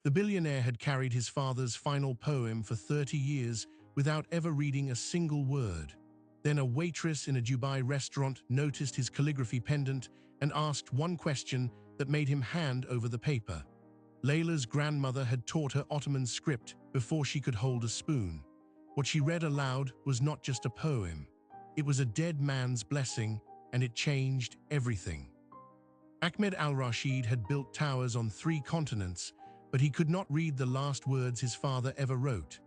The billionaire had carried his father's final poem for 30 years without ever reading a single word. Then a waitress in a Dubai restaurant noticed his calligraphy pendant and asked one question that made him hand over the paper. Layla's grandmother had taught her Ottoman script before she could hold a spoon. What she read aloud was not just a poem. It was a dead man's blessing, and it changed everything. Ahmed al-Rashid had built towers on 3 continents, but he could not read the last words his father ever wrote.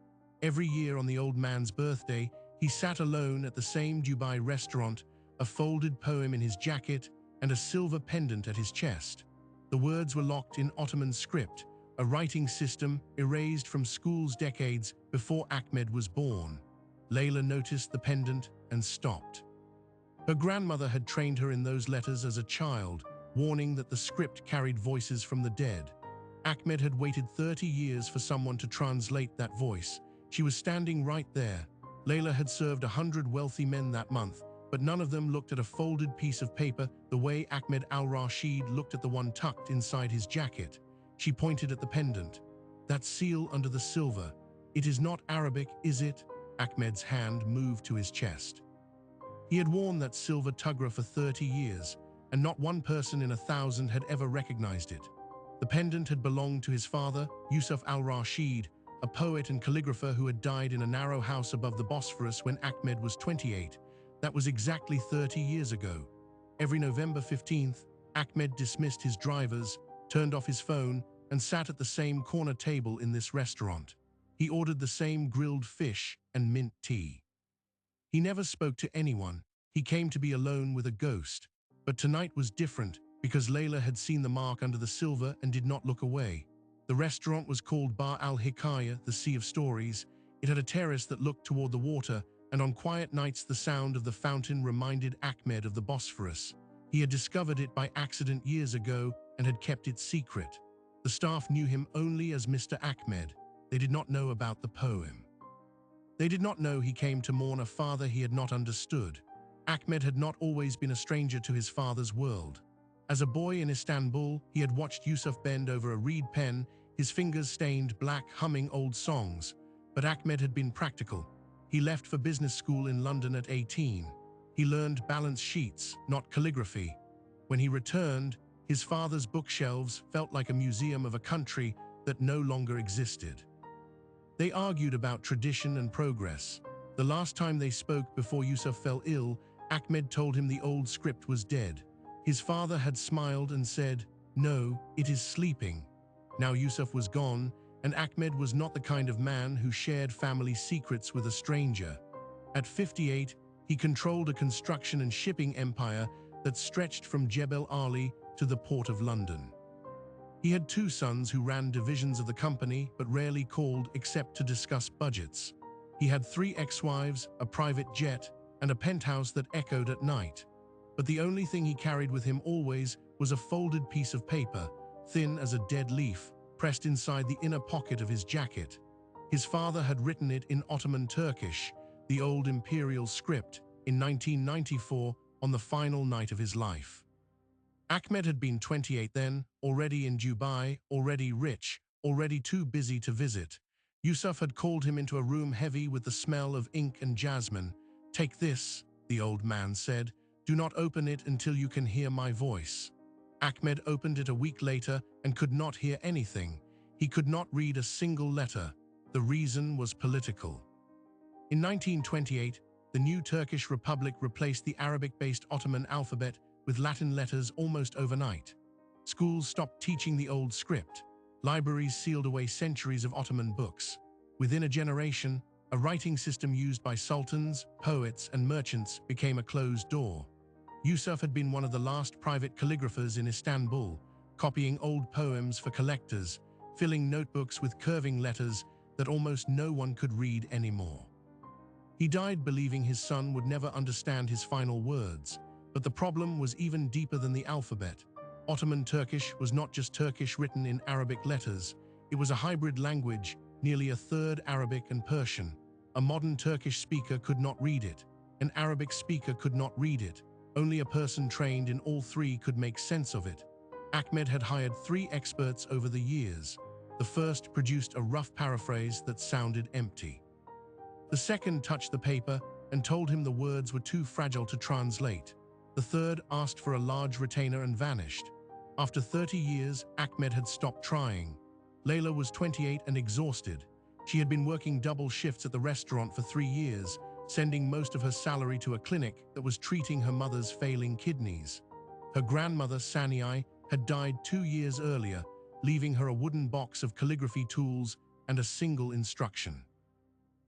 Every year on the old man's birthday, he sat alone at the same Dubai restaurant, a folded poem in his jacket and a silver pendant at his chest. The words were locked in Ottoman script, a writing system erased from schools decades before Ahmed was born. Layla noticed the pendant and stopped. Her grandmother had trained her in those letters as a child, warning that the script carried voices from the dead. Ahmed had waited 30 years for someone to translate that voice. She was standing right there. Layla had served 100 wealthy men that month, but none of them looked at a folded piece of paper the way Ahmed al-Rashid looked at the one tucked inside his jacket. She pointed at the pendant. "That seal under the silver. It is not Arabic, is it?" Ahmed's hand moved to his chest. He had worn that silver tugra for 30 years, and not one person in 1,000 had ever recognized it. The pendant had belonged to his father, Yusuf al-Rashid, a poet and calligrapher who had died in a narrow house above the Bosphorus when Ahmed was 28. That was exactly 30 years ago. Every November 15th, Ahmed dismissed his drivers, turned off his phone, and sat at the same corner table in this restaurant. He ordered the same grilled fish and mint tea. He never spoke to anyone. He came to be alone with a ghost. But tonight was different because Layla had seen the mark under the silver and did not look away. The restaurant was called Bar al-Hikaya, the Sea of Stories. It had a terrace that looked toward the water, and on quiet nights the sound of the fountain reminded Ahmed of the Bosphorus. He had discovered it by accident years ago and had kept it secret. The staff knew him only as Mr. Ahmed. They did not know about the poem. They did not know he came to mourn a father he had not understood. Ahmed had not always been a stranger to his father's world. As a boy in Istanbul, he had watched Yusuf bend over a reed pen, his fingers stained black, humming old songs. But Ahmed had been practical. He left for business school in London at 18. He learned balance sheets, not calligraphy. When he returned, his father's bookshelves felt like a museum of a country that no longer existed. They argued about tradition and progress. The last time they spoke before Yusuf fell ill, Ahmed told him the old script was dead. His father had smiled and said, "No, it is sleeping." Now Yusuf was gone, and Ahmed was not the kind of man who shared family secrets with a stranger. At 58, he controlled a construction and shipping empire that stretched from Jebel Ali to the Port of London. He had 2 sons who ran divisions of the company but rarely called except to discuss budgets. He had 3 ex-wives, a private jet, and a penthouse that echoed at night. But the only thing he carried with him always was a folded piece of paper, thin as a dead leaf, pressed inside the inner pocket of his jacket. His father had written it in Ottoman Turkish, the old imperial script, in 1994 on the final night of his life. Ahmed had been 28 then, already in Dubai, already rich, already too busy to visit. Yusuf had called him into a room heavy with the smell of ink and jasmine. "Take this," the old man said. "Do not open it until you can hear my voice." Ahmed opened it a week later and could not hear anything. He could not read a single letter. The reason was political. In 1928, the new Turkish Republic replaced the Arabic-based Ottoman alphabet with Latin letters almost overnight. Schools stopped teaching the old script. Libraries sealed away centuries of Ottoman books. Within a generation, a writing system used by sultans, poets, and merchants became a closed door. Yusuf had been one of the last private calligraphers in Istanbul, copying old poems for collectors, filling notebooks with curving letters that almost no one could read anymore. He died believing his son would never understand his final words, but the problem was even deeper than the alphabet. Ottoman Turkish was not just Turkish written in Arabic letters. It was a hybrid language, nearly a third Arabic and Persian. A modern Turkish speaker could not read it. An Arabic speaker could not read it. Only a person trained in all 3 could make sense of it. Ahmed had hired 3 experts over the years. The first produced a rough paraphrase that sounded empty. The second touched the paper and told him the words were too fragile to translate. The third asked for a large retainer and vanished. After 30 years, Ahmed had stopped trying. Layla was 28 and exhausted. She had been working double shifts at the restaurant for 3 years, sending most of her salary to a clinic that was treating her mother's failing kidneys. Her grandmother, Saniai, had died 2 years earlier, leaving her a wooden box of calligraphy tools and a single instruction.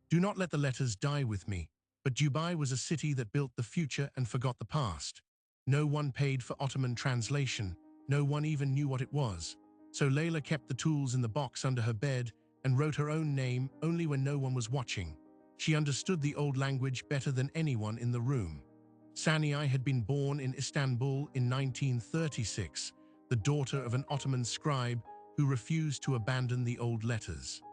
Do not let the letters die with me. But Dubai was a city that built the future and forgot the past. No one paid for Ottoman translation. No one even knew what it was. So Layla kept the tools in the box under her bed and wrote her own name only when no one was watching. She understood the old language better than anyone in the room. Saniai had been born in Istanbul in 1936, the daughter of an Ottoman scribe who refused to abandon the old letters.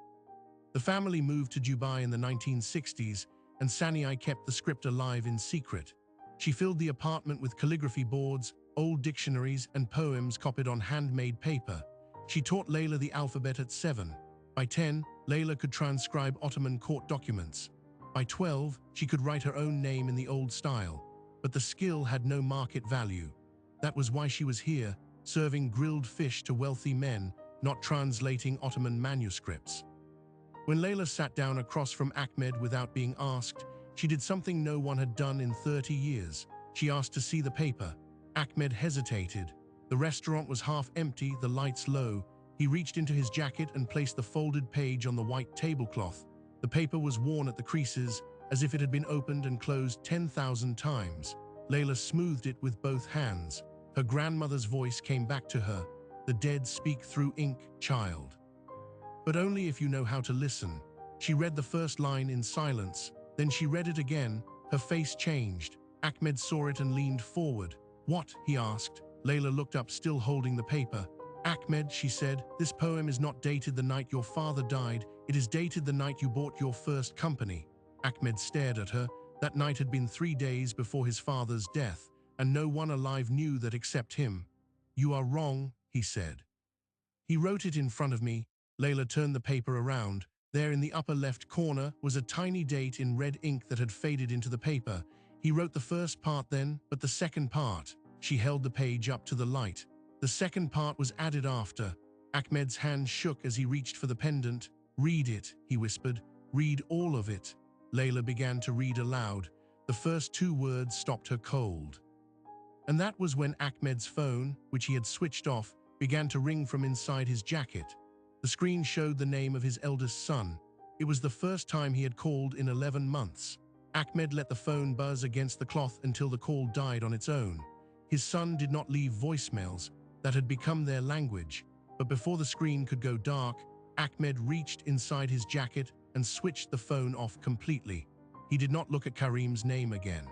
The family moved to Dubai in the 1960s, and Saniai kept the script alive in secret. She filled the apartment with calligraphy boards, old dictionaries, and poems copied on handmade paper. She taught Layla the alphabet at 7. By 10, Layla could transcribe Ottoman court documents. By 12, she could write her own name in the old style. But the skill had no market value. That was why she was here, serving grilled fish to wealthy men, not translating Ottoman manuscripts. When Layla sat down across from Ahmed without being asked, she did something no one had done in 30 years. She asked to see the paper. Ahmed hesitated. The restaurant was half empty, the lights low. He reached into his jacket and placed the folded page on the white tablecloth. The paper was worn at the creases, as if it had been opened and closed 10,000 times. Layla smoothed it with both hands. Her grandmother's voice came back to her. The dead speak through ink, child. But only if you know how to listen. She read the first line in silence. Then she read it again. Her face changed. Ahmed saw it and leaned forward. What? He asked. Layla looked up, still holding the paper. Ahmed, she said, this poem is not dated the night your father died. It is dated the night you bought your first company. Ahmed stared at her. That night had been 3 days before his father's death, and no one alive knew that except him. You are wrong, he said. He wrote it in front of me. Layla turned the paper around. There in the upper left corner was a tiny date in red ink that had faded into the paper. He wrote the first part then, but the second part. She held the page up to the light. The second part was added after. Ahmed's hand shook as he reached for the pendant. Read it, he whispered. Read all of it. Layla began to read aloud. The first 2 words stopped her cold. And that was when Ahmed's phone, which he had switched off, began to ring from inside his jacket. The screen showed the name of his eldest son. It was the first time he had called in 11 months. Ahmed let the phone buzz against the cloth until the call died on its own. His son did not leave voicemails. That had become their language. But before the screen could go dark, Ahmed reached inside his jacket and switched the phone off completely. He did not look at Karim's name again.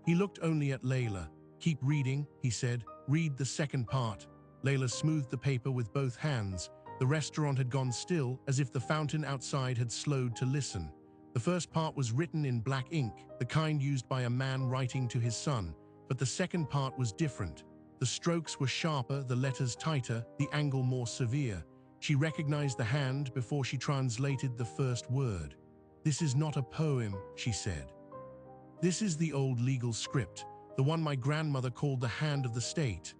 He looked only at Layla. Keep reading, he said. Read the second part. Layla smoothed the paper with both hands. The restaurant had gone still, as if the fountain outside had slowed to listen. The first part was written in black ink, the kind used by a man writing to his son. But the second part was different. The strokes were sharper, the letters tighter, the angle more severe. She recognized the hand before she translated the first word. This is not a poem, she said. This is the old legal script, the one my grandmother called the hand of the state.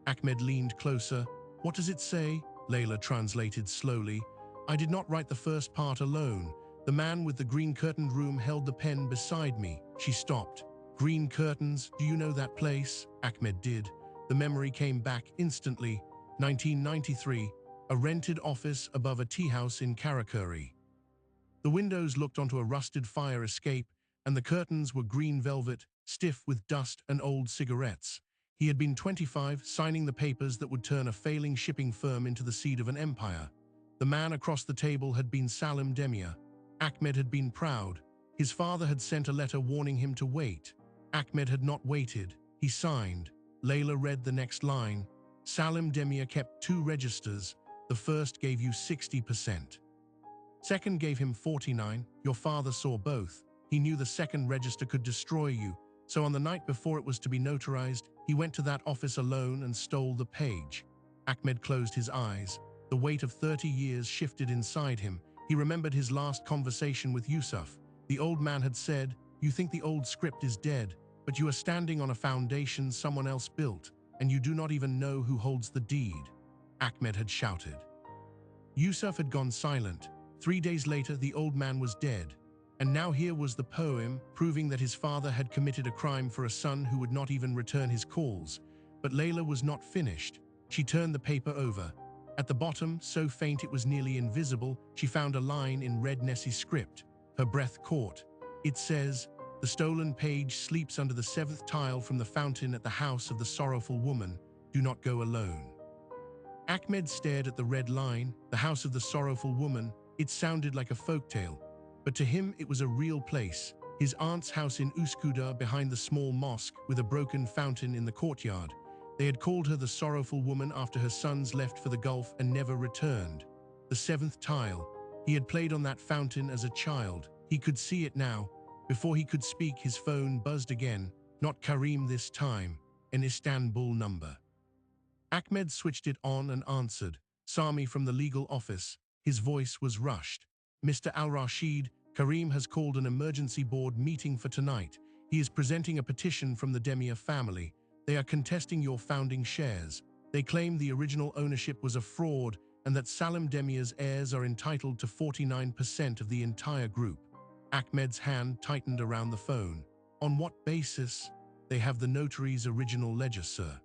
Ahmed leaned closer. What does it say? Layla translated slowly. I did not write the first part alone. The man with the green curtained room held the pen beside me. She stopped. Green curtains, do you know that place? Ahmed did. The memory came back instantly. 1993, a rented office above a tea house in Karakuri. The windows looked onto a rusted fire escape, and the curtains were green velvet, stiff with dust and old cigarettes. He had been 25, signing the papers that would turn a failing shipping firm into the seed of an empire. The man across the table had been Salim Demir. Ahmed had been proud. His father had sent a letter warning him to wait. Ahmed had not waited. He signed. Layla read the next line. Salim Demir kept 2 registers. The first gave you 60%. Second gave him 49. Your father saw both. He knew the second register could destroy you. So on the night before it was to be notarized, he went to that office alone and stole the page. Ahmed closed his eyes. The weight of 30 years shifted inside him. He remembered his last conversation with Yusuf. The old man had said, "You think the old script is dead, but you are standing on a foundation someone else built, and you do not even know who holds the deed," Ahmed had shouted. Yusuf had gone silent. 3 days later, the old man was dead. And now here was the poem, proving that his father had committed a crime for a son who would not even return his calls. But Layla was not finished. She turned the paper over. At the bottom, so faint it was nearly invisible, she found a line in red Nessie script. Her breath caught. It says, "The stolen page sleeps under the 7th tile from the fountain at the house of the sorrowful woman. Do not go alone." Ahmed stared at the red line, the house of the sorrowful woman. It sounded like a folktale, but to him it was a real place. His aunt's house in Üsküdar behind the small mosque with a broken fountain in the courtyard. They had called her the sorrowful woman after her sons left for the Gulf and never returned. The 7th tile. He had played on that fountain as a child. He could see it now. Before he could speak, his phone buzzed again. Not Karim this time, an Istanbul number. Ahmed switched it on and answered. Sami from the legal office. His voice was rushed. "Mr. Al-Rashid, Karim has called an emergency board meeting for tonight. He is presenting a petition from the Demir family. They are contesting your founding shares. They claim the original ownership was a fraud and that Salim Demir's heirs are entitled to 49% of the entire group." Ahmed's hand tightened around the phone. "On what basis?" "They have the notary's original ledger, sir.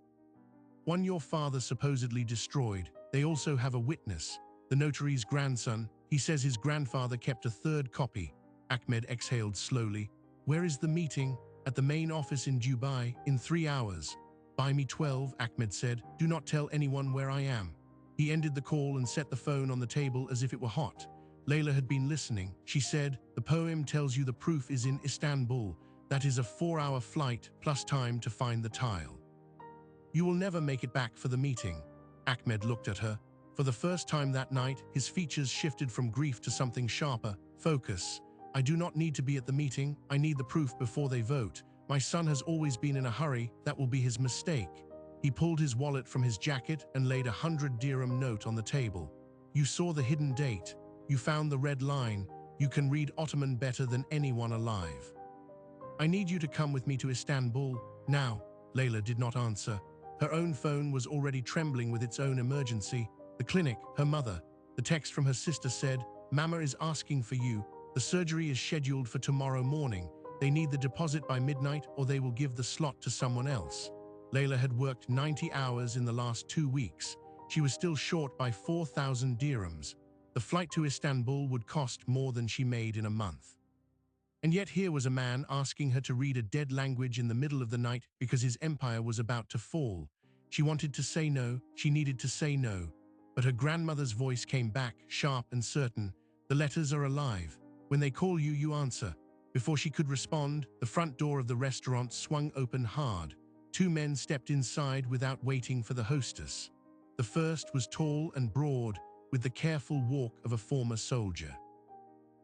One your father supposedly destroyed. They also have a witness, the notary's grandson. He says his grandfather kept a 3rd copy." Ahmed exhaled slowly. "Where is the meeting?" "At the main office in Dubai, in 3 hours. "Buy me 12, Ahmed said. "Do not tell anyone where I am." He ended the call and set the phone on the table as if it were hot. Layla had been listening. She said, "The poem tells you the proof is in Istanbul. That is a 4-hour flight plus time to find the tile. You will never make it back for the meeting." Ahmed looked at her. For the first time that night, his features shifted from grief to something sharper. "Focus. I do not need to be at the meeting. I need the proof before they vote. My son has always been in a hurry. That will be his mistake." He pulled his wallet from his jacket and laid a 100 dirham note on the table. "You saw the hidden date. You found the red line. You can read Ottoman better than anyone alive. I need you to come with me to Istanbul, now." Layla did not answer. Her own phone was already trembling with its own emergency. The clinic, her mother. The text from her sister said, "Mama is asking for you. The surgery is scheduled for tomorrow morning. They need the deposit by midnight or they will give the slot to someone else." Layla had worked 90 hours in the last 2 weeks. She was still short by 4,000 dirhams. The flight to Istanbul would cost more than she made in a month. And yet here was a man asking her to read a dead language in the middle of the night because his empire was about to fall. She wanted to say no, she needed to say no. But her grandmother's voice came back, sharp and certain. "The letters are alive. When they call you, you answer." Before she could respond, the front door of the restaurant swung open hard. 2 men stepped inside without waiting for the hostess. The first was tall and broad, with the careful walk of a former soldier.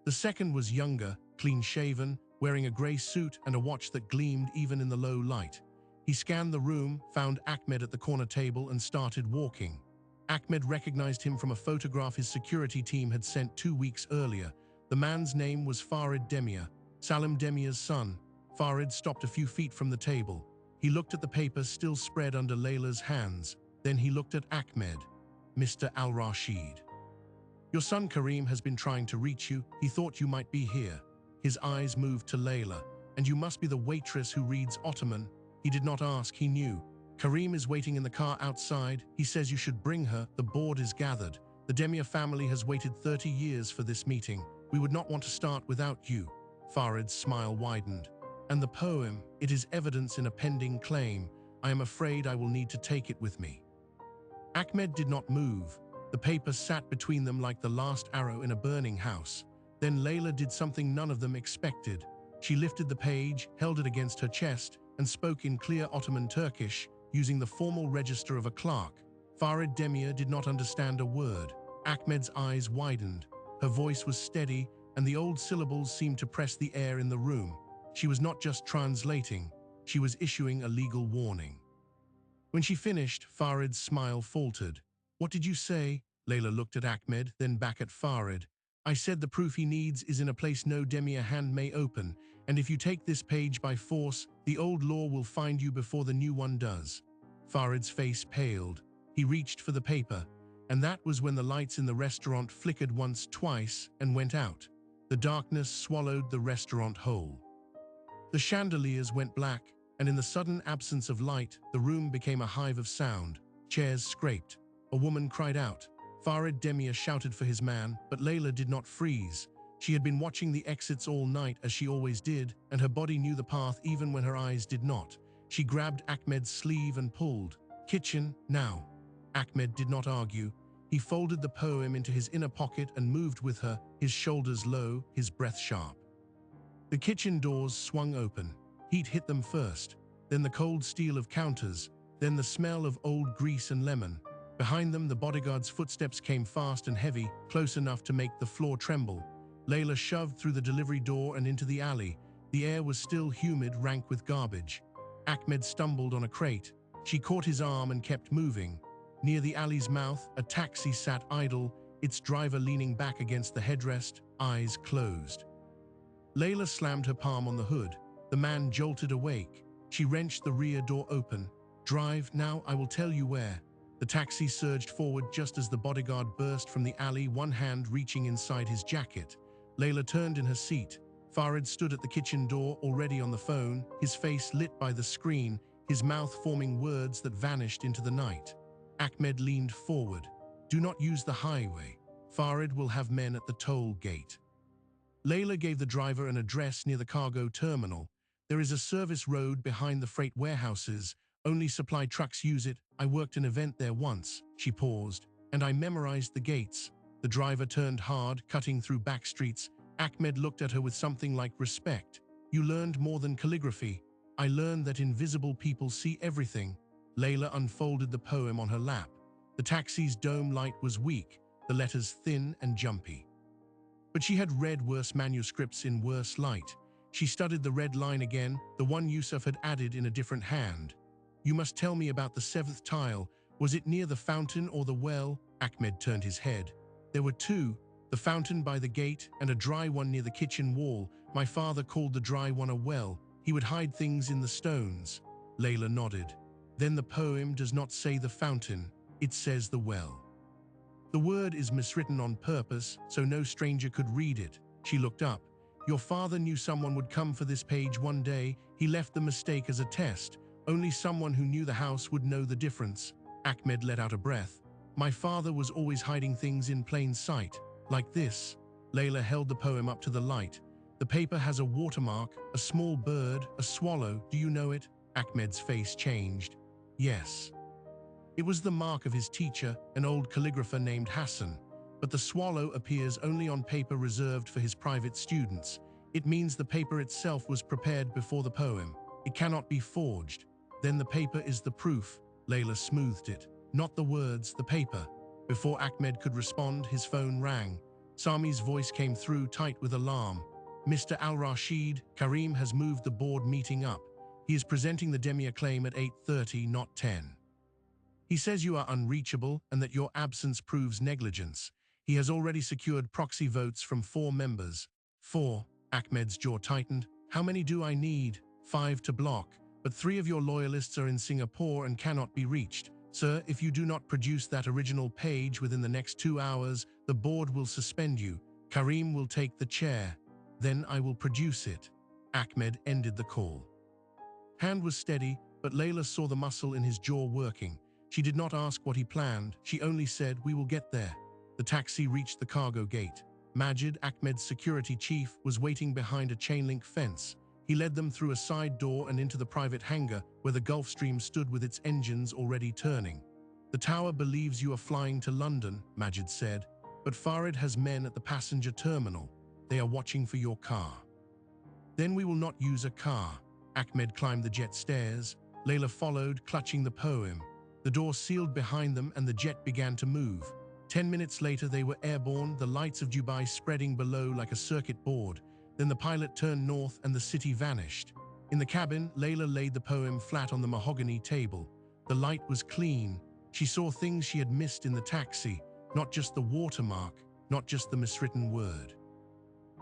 The second was younger, clean-shaven, wearing a grey suit and a watch that gleamed even in the low light. He scanned the room, found Ahmed at the corner table and started walking. Ahmed recognized him from a photograph his security team had sent 2 weeks earlier. The man's name was Farid Demir, Salim Demir's son. Farid stopped a few feet from the table. He looked at the paper still spread under Layla's hands. Then he looked at Ahmed. "Mr. Al-Rashid, your son Karim has been trying to reach you. He thought you might be here." His eyes moved to Layla. "And you must be the waitress who reads Ottoman." He did not ask, he knew. "Karim is waiting in the car outside. He says you should bring her. The board is gathered. The Demir family has waited 30 years for this meeting. We would not want to start without you." Farid's smile widened. "And the poem, it is evidence in a pending claim. I am afraid I will need to take it with me." Ahmed did not move. The paper sat between them like the last arrow in a burning house. Then Layla did something none of them expected. She lifted the page, held it against her chest, and spoke in clear Ottoman Turkish, using the formal register of a clerk. Farid Demir did not understand a word. Ahmed's eyes widened. Her voice was steady, and the old syllables seemed to press the air in the room. She was not just translating, she was issuing a legal warning. When she finished, Farid's smile faltered. "What did you say?" Layla looked at Ahmed, then back at Farid. I said the proof he needs is in a place no demi hand may open, and if you take this page by force, the old law will find you before the new one does. Farid's face paled. He reached for the paper, and that was when the lights in the restaurant flickered once, twice, and went out. The darkness swallowed the restaurant whole. The chandeliers went black, and in the sudden absence of light, the room became a hive of sound. Chairs scraped. A woman cried out. Farid Demir shouted for his man, but Layla did not freeze. She had been watching the exits all night as she always did, and her body knew the path even when her eyes did not. She grabbed Ahmed's sleeve and pulled. Kitchen, now. Ahmed did not argue. He folded the poem into his inner pocket and moved with her, his shoulders low, his breath sharp. The kitchen doors swung open. Heat hit them first, then the cold steel of counters, then the smell of old grease and lemon. Behind them, the bodyguard's footsteps came fast and heavy, close enough to make the floor tremble. Layla shoved through the delivery door and into the alley. The air was still humid, rank with garbage. Ahmed stumbled on a crate. She caught his arm and kept moving. Near the alley's mouth, a taxi sat idle, its driver leaning back against the headrest, eyes closed. Layla slammed her palm on the hood. The man jolted awake. She wrenched the rear door open. Drive, now I will tell you where. The taxi surged forward just as the bodyguard burst from the alley, one hand reaching inside his jacket. Layla turned in her seat. Farid stood at the kitchen door, already on the phone, his face lit by the screen, his mouth forming words that vanished into the night. Ahmed leaned forward. Do not use the highway. Farid will have men at the toll gate. Layla gave the driver an address near the cargo terminal. There is a service road behind the freight warehouses. Only supply trucks use it. I worked an event there once. She paused, and I memorized the gates. The driver turned hard, cutting through back streets. Ahmed looked at her with something like respect. You learned more than calligraphy. I learned that invisible people see everything. Layla unfolded the poem on her lap. The taxi's dome light was weak, the letters thin and jumpy. But she had read worse manuscripts in worse light. She studied the red line again, the one Yusuf had added in a different hand. You must tell me about the seventh tile. Was it near the fountain or the well? Ahmed turned his head. There were two, the fountain by the gate and a dry one near the kitchen wall. My father called the dry one a well. He would hide things in the stones. Layla nodded. Then the poem does not say the fountain, it says the well. The word is miswritten on purpose, so no stranger could read it. She looked up. Your father knew someone would come for this page one day. He left the mistake as a test. Only someone who knew the house would know the difference. Ahmed let out a breath. My father was always hiding things in plain sight, like this. Layla held the poem up to the light. The paper has a watermark, a small bird, a swallow. Do you know it? Ahmed's face changed. Yes. It was the mark of his teacher, an old calligrapher named Hassan. But the swallow appears only on paper reserved for his private students. It means the paper itself was prepared before the poem. It cannot be forged. Then the paper is the proof. Layla smoothed it. Not the words, the paper. Before Ahmed could respond, his phone rang. Sami's voice came through, tight with alarm. Mr. Al-Rashid, Karim has moved the board meeting up. He is presenting the Demir claim at 8:30, not 10. He says you are unreachable and that your absence proves negligence. He has already secured proxy votes from 4 members. 4. Ahmed's jaw tightened. How many do I need? 5 to block. But 3 of your loyalists are in Singapore and cannot be reached. Sir, if you do not produce that original page within the next 2 hours, the board will suspend you. Karim will take the chair. Then I will produce it. Ahmed ended the call. Hand was steady, but Layla saw the muscle in his jaw working. She did not ask what he planned. She only said, we will get there. The taxi reached the cargo gate. Majid, Ahmed's security chief, was waiting behind a chain-link fence. He led them through a side door and into the private hangar where the Gulfstream stood with its engines already turning. The tower believes you are flying to London, Majid said, but Farid has men at the passenger terminal. They are watching for your car. Then we will not use a car. Ahmed climbed the jet stairs. Layla followed, clutching the poem. The door sealed behind them and the jet began to move. 10 minutes later they were airborne, the lights of Dubai spreading below like a circuit board. Then the pilot turned north and the city vanished. In the cabin, Layla laid the poem flat on the mahogany table. The light was clean. She saw things she had missed in the taxi. not just the watermark, not just the miswritten word.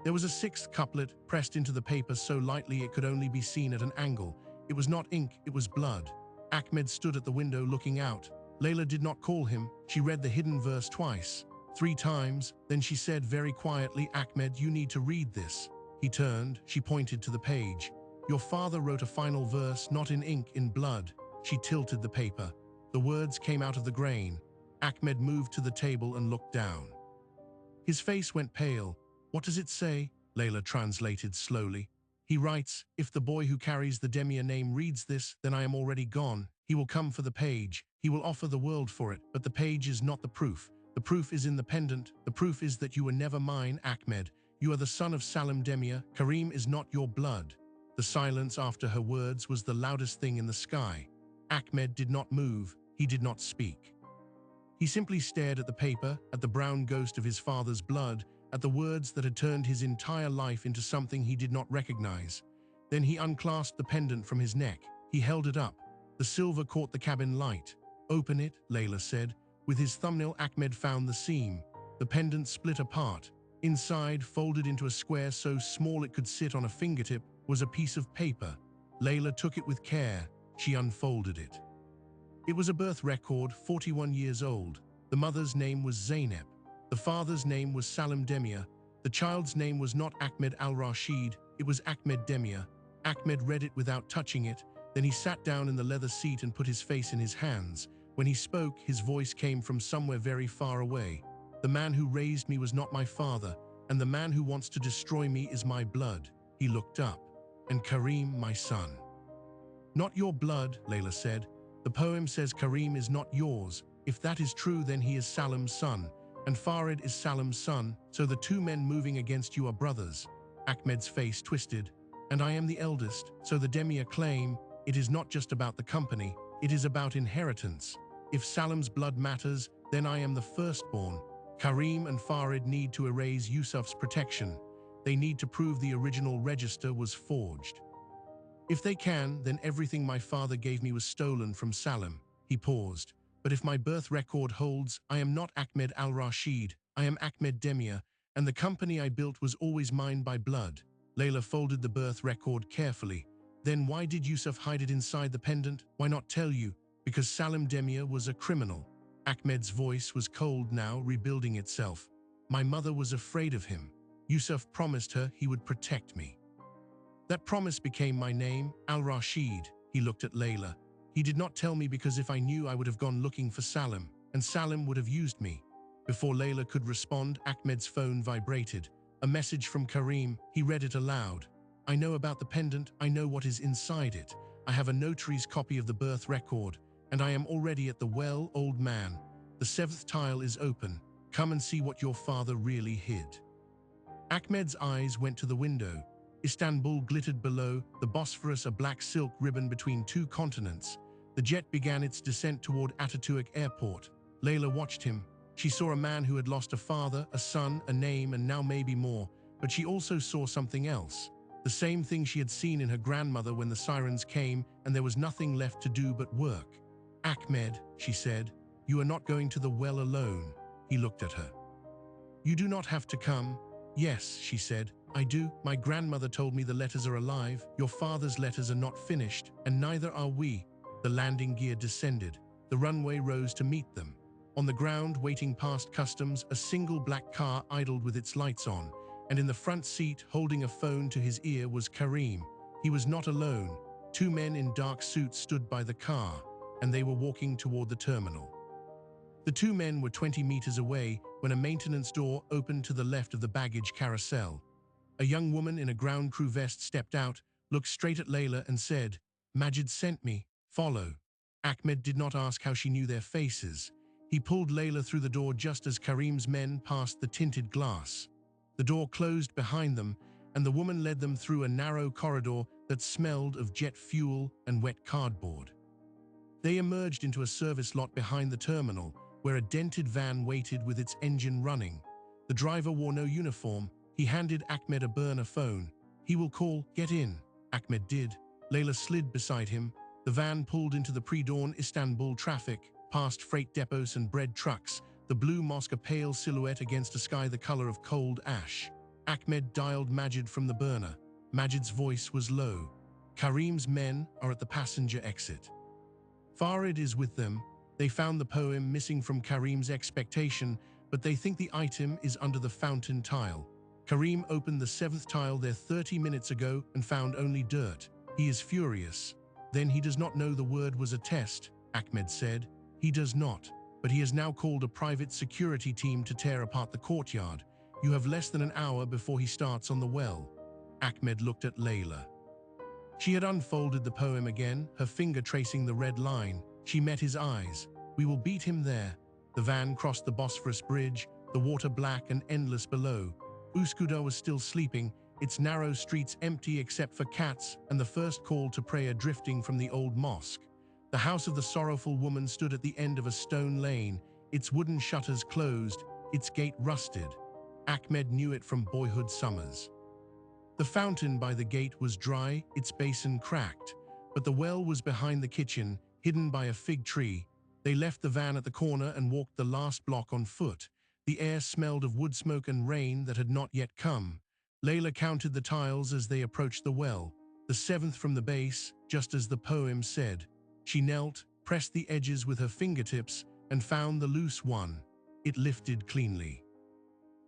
There was a sixth couplet pressed into the paper so lightly it could only be seen at an angle. It was not ink, it was blood. Ahmed stood at the window looking out. Layla did not call him. She read the hidden verse twice, 3 times, then she said very quietly, "Ahmed, you need to read this." He turned, she pointed to the page. "Your father wrote a final verse, not in ink, in blood." She tilted the paper. The words came out of the grain. Ahmed moved to the table and looked down. His face went pale. "What does it say?" Layla translated slowly. "He writes, if the boy who carries the Demia name reads this, then I am already gone. He will come for the page. He will offer the world for it, but the page is not the proof. The proof is in the pendant. The proof is that you were never mine, Ahmed. You are the son of Salim Demia. Karim is not your blood." The silence after her words was the loudest thing in the sky. Ahmed did not move. He did not speak. He simply stared at the paper, at the brown ghost of his father's blood, at the words that had turned his entire life into something he did not recognize. Then he unclasped the pendant from his neck. He held it up. The silver caught the cabin light. "Open it," Layla said. With his thumbnail, Ahmed found the seam. The pendant split apart. Inside, folded into a square so small it could sit on a fingertip, was a piece of paper. Layla took it with care. She unfolded it. It was a birth record, 41 years old. The mother's name was Zainab. The father's name was Salim Demia. The child's name was not Ahmed al-Rashid, it was Ahmed Demia. Ahmed read it without touching it. Then he sat down in the leather seat and put his face in his hands. When he spoke, his voice came from somewhere very far away. "The man who raised me was not my father, and the man who wants to destroy me is my blood." He looked up. "And Karim, my son." "Not your blood," Layla said. "The poem says Karim is not yours. If that is true, then he is Salim's son, and Farid is Salim's son, so the 2 men moving against you are brothers." Ahmed's face twisted. "And I am the eldest, so the Demia claim, it is not just about the company, it is about inheritance. If Salim's blood matters, then I am the firstborn. Karim and Farid need to erase Yusuf's protection. They need to prove the original register was forged. If they can, then everything my father gave me was stolen from Salim." He paused. "But if my birth record holds, I am not Ahmed al-Rashid, I am Ahmed Demia, and the company I built was always mine by blood." Layla folded the birth record carefully. "Then why did Yusuf hide it inside the pendant? Why not tell you? Because Salim Demia was a criminal." Ahmed's voice was cold now, rebuilding itself. "My mother was afraid of him. Yusuf promised her he would protect me. That promise became my name, al-Rashid." He looked at Layla. "He did not tell me because if I knew, I would have gone looking for Salim, and Salim would have used me." Before Layla could respond, Ahmed's phone vibrated. A message from Karim. He read it aloud. "I know about the pendant. I know what is inside it. I have a notary's copy of the birth record, and I am already at the well, old man. The 7th tile is open. Come and see what your father really hid." Ahmed's eyes went to the window. Istanbul glittered below, the Bosphorus a black silk ribbon between 2 continents. The jet began its descent toward Ataturk Airport. Layla watched him. She saw a man who had lost a father, a son, a name, and now maybe more. But she also saw something else. The same thing she had seen in her grandmother when the sirens came and there was nothing left to do but work. "Ahmed," she said, "you are not going to the well alone." He looked at her. "You do not have to come." "Yes," she said, "I do. My grandmother told me the letters are alive. Your father's letters are not finished, and neither are we." The landing gear descended. The runway rose to meet them. On the ground, waiting past customs, a single black car idled with its lights on, and in the front seat, holding a phone to his ear, was Karim. He was not alone. 2 men in dark suits stood by the car, and they were walking toward the terminal. The 2 men were 20 meters away when a maintenance door opened to the left of the baggage carousel. A young woman in a ground crew vest stepped out, looked straight at Layla and said, "Majid sent me. Follow." Ahmed did not ask how she knew their faces. He pulled Layla through the door just as Karim's men passed the tinted glass. The door closed behind them, and the woman led them through a narrow corridor that smelled of jet fuel and wet cardboard. They emerged into a service lot behind the terminal, where a dented van waited with its engine running. The driver wore no uniform. He handed Ahmed a burner phone. "He will call. Get in." Ahmed did. Layla slid beside him. The van pulled into the pre-dawn Istanbul traffic, past freight depots and bread trucks. the blue mosque a pale silhouette against a sky the color of cold ash. Ahmed dialed Majid from the burner. Majid's voice was low. Karim's men are at the passenger exit. Farid is with them. They found the poem missing from Karim's expectation, but they think the item is under the fountain tile. Karim opened the 7th tile there 30 minutes ago and found only dirt. He is furious. Then he does not know the word was a test, Ahmed said. He does not, but he has now called a private security team to tear apart the courtyard. You have less than an hour before he starts on the well. Ahmed looked at Layla. She had unfolded the poem again, her finger tracing the red line. She met his eyes. We will beat him there. The van crossed the Bosphorus Bridge, the water black and endless below. Üsküdar was still sleeping, its narrow streets empty except for cats and the first call to prayer drifting from the old mosque. The house of the sorrowful woman stood at the end of a stone lane, its wooden shutters closed, its gate rusted. Ahmed knew it from boyhood summers. The fountain by the gate was dry, its basin cracked, but the well was behind the kitchen, hidden by a fig tree. They left the van at the corner and walked the last block on foot. The air smelled of wood smoke and rain that had not yet come. Layla counted the tiles as they approached the well, the 7th from the base, just as the poem said. She knelt, pressed the edges with her fingertips, and found the loose one. It lifted cleanly.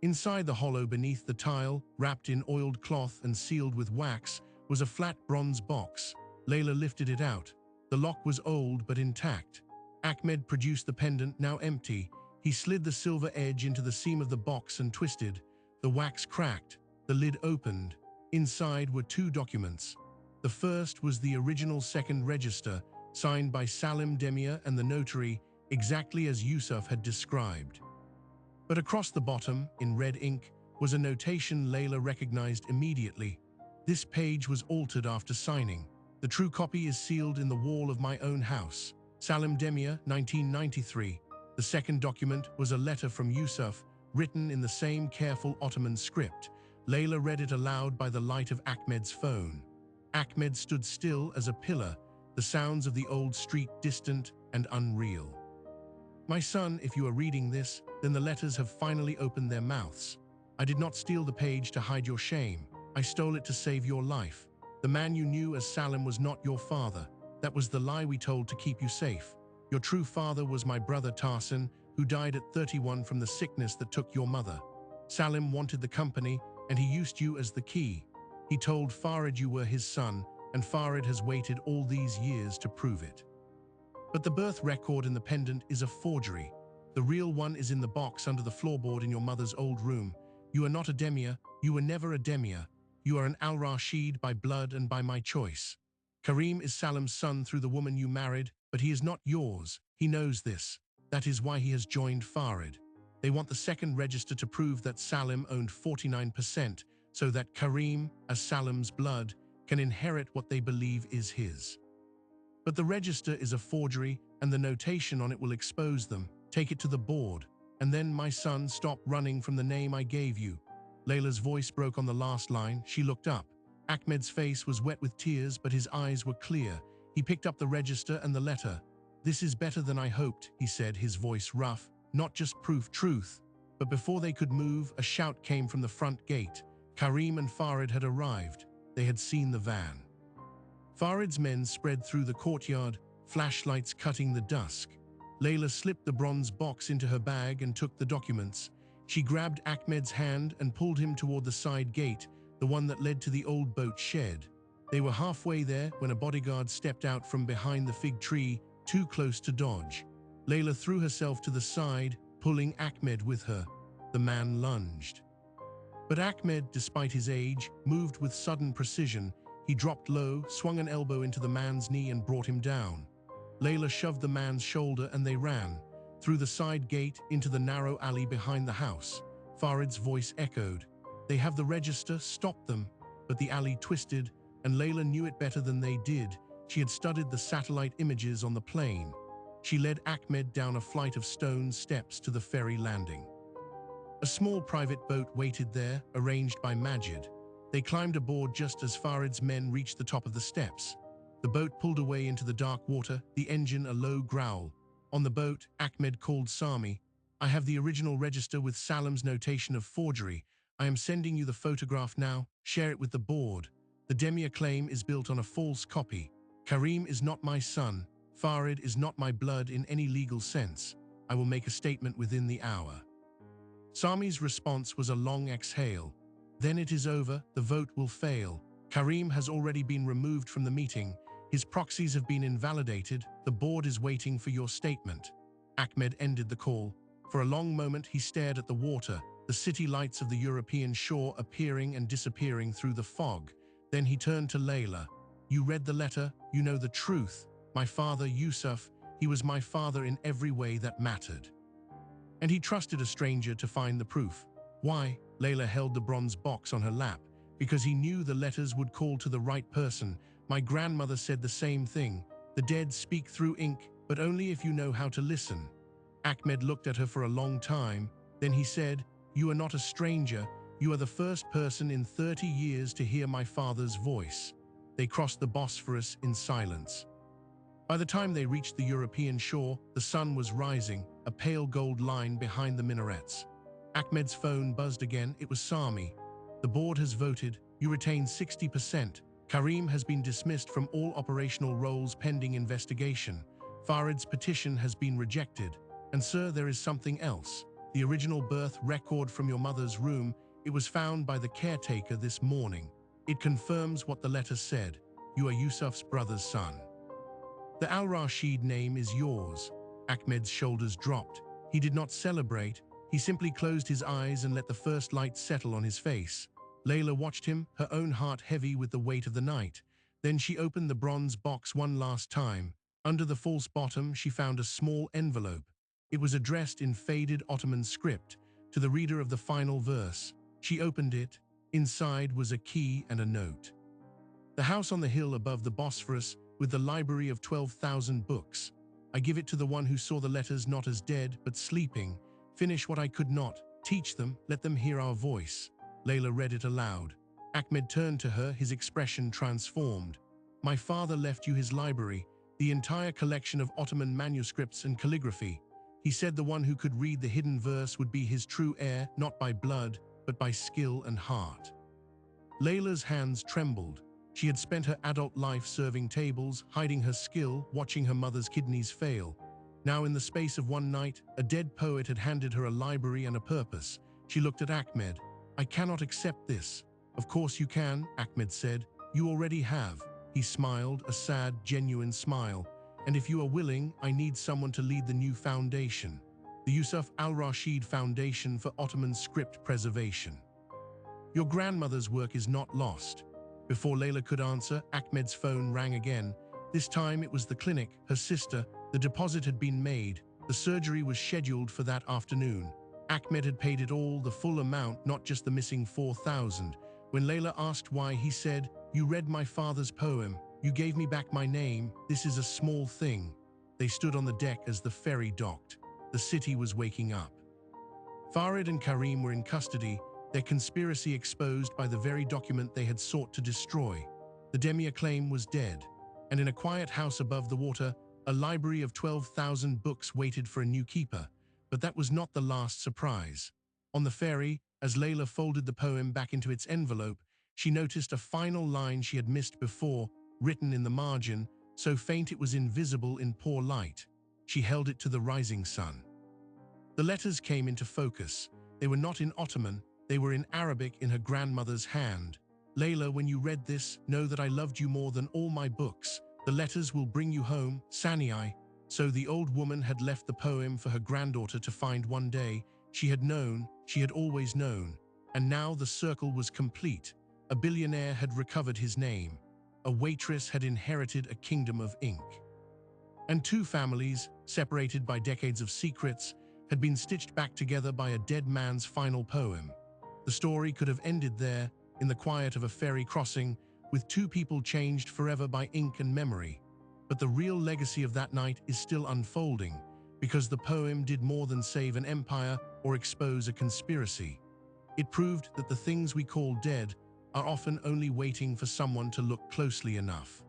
Inside the hollow beneath the tile, wrapped in oiled cloth and sealed with wax, was a flat bronze box. Layla lifted it out. The lock was old but intact. Ahmed produced the pendant, now empty. He slid the silver edge into the seam of the box and twisted. The wax cracked. The lid opened. Inside were 2 documents. The first was the original 2nd register, signed by Salim Demir and the notary, exactly as Yusuf had described. But across the bottom, in red ink, was a notation Layla recognized immediately. This page was altered after signing. The true copy is sealed in the wall of my own house. Salim Demir, 1993. The second document was a letter from Yusuf, written in the same careful Ottoman script. Layla read it aloud by the light of Ahmed's phone. Ahmed stood still as a pillar, the sounds of the old street distant and unreal. My son, if you are reading this, then the letters have finally opened their mouths. I did not steal the page to hide your shame. I stole it to save your life. The man you knew as Salim was not your father. That was the lie we told to keep you safe. Your true father was my brother Tarsan, who died at 31 from the sickness that took your mother. Salim wanted the company, and he used you as the key. He told Farid you were his son, and Farid has waited all these years to prove it. But the birth record in the pendant is a forgery. The real one is in the box under the floorboard in your mother's old room. You are not a Demir. You were never a Demir. You are an Al-Rashid by blood and by my choice. Karim is Salim's son through the woman you married, but he is not yours. He knows this. That is why he has joined Farid. They want the 2nd register to prove that Salim owned 49%, so that Karim, as Salim's blood, can inherit what they believe is his. But the register is a forgery, and the notation on it will expose them. Take it to the board. And then, my son, stop running from the name I gave you. Layla's voice broke on the last line. She looked up. Ahmed's face was wet with tears, but his eyes were clear. He picked up the register and the letter. This is better than I hoped, he said, his voice rough. Not just proof, truth. But before they could move, a shout came from the front gate. Karim and Farid had arrived. They had seen the van. Farid's men spread through the courtyard, flashlights cutting the dusk. Layla slipped the bronze box into her bag and took the documents. She grabbed Ahmed's hand and pulled him toward the side gate, the one that led to the old boat shed. They were halfway there when a bodyguard stepped out from behind the fig tree, too close to dodge. Layla threw herself to the side, pulling Ahmed with her. The man lunged. But Ahmed, despite his age, moved with sudden precision. He dropped low, swung an elbow into the man's knee and brought him down. Layla shoved the man's shoulder and they ran. Through the side gate, into the narrow alley behind the house. Farid's voice echoed. They have the register, stop them. But the alley twisted, and Layla knew it better than they did. She had studied the satellite images on the plane. She led Ahmed down a flight of stone steps to the ferry landing. A small private boat waited there, arranged by Majid. They climbed aboard just as Farid's men reached the top of the steps. The boat pulled away into the dark water, the engine a low growl. On the boat, Ahmed called Sami. I have the original register with Salam's notation of forgery. I am sending you the photograph now. Share it with the board. The Demir claim is built on a false copy. Karim is not my son. Farid is not my blood in any legal sense. I will make a statement within the hour. Sami's response was a long exhale. Then it is over, the vote will fail. Karim has already been removed from the meeting. His proxies have been invalidated. The board is waiting for your statement. Ahmed ended the call. For a long moment he stared at the water, the city lights of the European shore appearing and disappearing through the fog. Then he turned to Layla. You read the letter, you know the truth. My father, Yusuf, he was my father in every way that mattered. And he trusted a stranger to find the proof. Why? Layla held the bronze box on her lap. Because he knew the letters would call to the right person. My grandmother said the same thing. The dead speak through ink, but only if you know how to listen. Ahmed looked at her for a long time. Then he said, you are not a stranger. You are the first person in 30 years to hear my father's voice. They crossed the Bosphorus in silence. By the time they reached the European shore, the sun was rising, a pale gold line behind the minarets. Ahmed's phone buzzed again. It was Sami. The board has voted. You retain 60%. Karim has been dismissed from all operational roles pending investigation. Farid's petition has been rejected. And sir, there is something else. The original birth record from your mother's room, it was found by the caretaker this morning. It confirms what the letter said. You are Yusuf's brother's son. The Al-Rashid name is yours. Ahmed's shoulders dropped. He did not celebrate. He simply closed his eyes and let the first light settle on his face. Layla watched him, her own heart heavy with the weight of the night. Then she opened the bronze box one last time. Under the false bottom, she found a small envelope. It was addressed in faded Ottoman script to the reader of the final verse. She opened it. Inside was a key and a note. The house on the hill above the Bosphorus, with the library of 12,000 books. I give it to the one who saw the letters not as dead, but sleeping. Finish what I could not. Teach them, let them hear our voice. Layla read it aloud. Ahmed turned to her, his expression transformed. My father left you his library, the entire collection of Ottoman manuscripts and calligraphy. He said the one who could read the hidden verse would be his true heir, not by blood, but by skill and heart. Layla's hands trembled. She had spent her adult life serving tables, hiding her skill, watching her mother's kidneys fail. Now in the space of one night, a dead poet had handed her a library and a purpose. She looked at Ahmed. I cannot accept this. Of course you can, Ahmed said. You already have. He smiled, a sad, genuine smile. And if you are willing, I need someone to lead the new foundation. The Yusuf Al-Rashid Foundation for Ottoman Script Preservation. Your grandmother's work is not lost. Before Layla could answer, Ahmed's phone rang again. This time it was the clinic, her sister. The deposit had been made. The surgery was scheduled for that afternoon. Ahmed had paid it all, the full amount, not just the missing 4,000. When Layla asked why, he said, you read my father's poem. You gave me back my name. This is a small thing. They stood on the deck as the ferry docked. The city was waking up. Farid and Karim were in custody, their conspiracy exposed by the very document they had sought to destroy. The Demir claim was dead, and in a quiet house above the water, a library of 12,000 books waited for a new keeper. But that was not the last surprise. On the ferry, as Layla folded the poem back into its envelope, she noticed a final line she had missed before, written in the margin, so faint it was invisible in poor light. She held it to the rising sun. The letters came into focus. They were not in Ottoman, they were in Arabic in her grandmother's hand. Layla, when you read this, know that I loved you more than all my books. The letters will bring you home, Saniai. So the old woman had left the poem for her granddaughter to find one day. She had known, she had always known. And now the circle was complete. A billionaire had recovered his name. A waitress had inherited a kingdom of ink. And two families, separated by decades of secrets, had been stitched back together by a dead man's final poem. The story could have ended there, in the quiet of a ferry crossing, with two people changed forever by ink and memory. But the real legacy of that night is still unfolding, because the poem did more than save an empire or expose a conspiracy. It proved that the things we call dead are often only waiting for someone to look closely enough.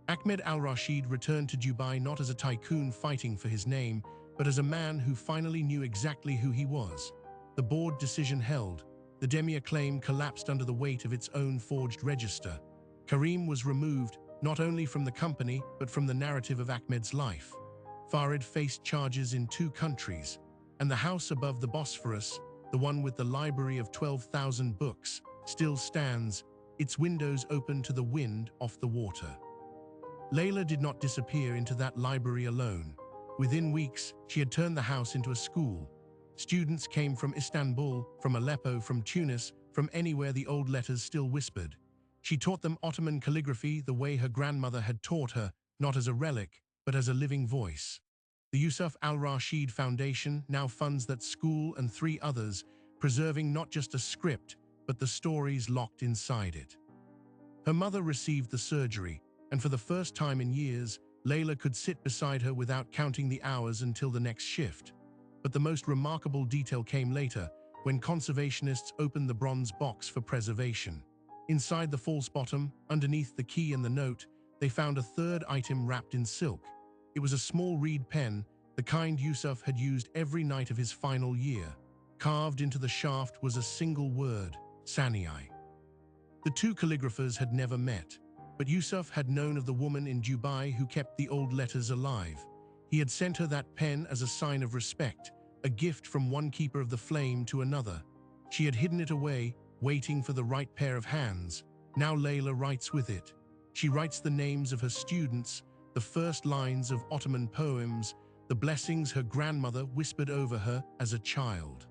Ahmed al-Rashid returned to Dubai not as a tycoon fighting for his name, but as a man who finally knew exactly who he was. The board decision held. The Demir claim collapsed under the weight of its own forged register. Karim was removed not only from the company, but from the narrative of Ahmed's life. Farid faced charges in 2 countries, and the house above the Bosphorus, the one with the library of 12,000 books, still stands, its windows open to the wind off the water. Layla did not disappear into that library alone. Within weeks, she had turned the house into a school. Students came from Istanbul, from Aleppo, from Tunis, from anywhere the old letters still whispered. She taught them Ottoman calligraphy the way her grandmother had taught her, not as a relic, but as a living voice. The Yusuf al-Rashid Foundation now funds that school and 3 others, preserving not just a script, but the stories locked inside it. Her mother received the surgery, and for the first time in years, Layla could sit beside her without counting the hours until the next shift. But the most remarkable detail came later, when conservationists opened the bronze box for preservation. Inside the false bottom, underneath the key and the note, they found a 3rd item wrapped in silk. It was a small reed pen, the kind Yusuf had used every night of his final year. Carved into the shaft was a single word, Saniai. The 2 calligraphers had never met, but Yusuf had known of the woman in Dubai who kept the old letters alive. He had sent her that pen as a sign of respect, a gift from one keeper of the flame to another. She had hidden it away, waiting for the right pair of hands. Now Layla writes with it. She writes the names of her students, the first lines of Ottoman poems, the blessings her grandmother whispered over her as a child.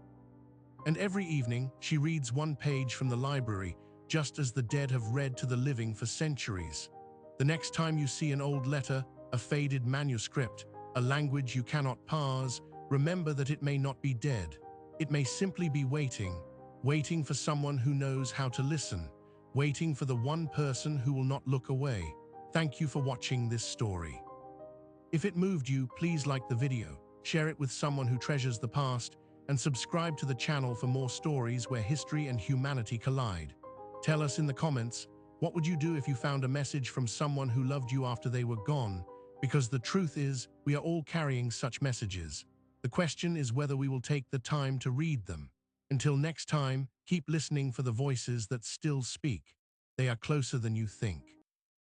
And every evening, she reads 1 page from the library, just as the dead have read to the living for centuries. The next time you see an old letter, a faded manuscript, a language you cannot parse, remember that it may not be dead. It may simply be waiting, waiting for someone who knows how to listen, waiting for the one person who will not look away. Thank you for watching this story. If it moved you, please like the video, share it with someone who treasures the past, and subscribe to the channel for more stories where history and humanity collide. Tell us in the comments, what would you do if you found a message from someone who loved you after they were gone? Because the truth is, we are all carrying such messages. The question is whether we will take the time to read them. Until next time, keep listening for the voices that still speak. They are closer than you think.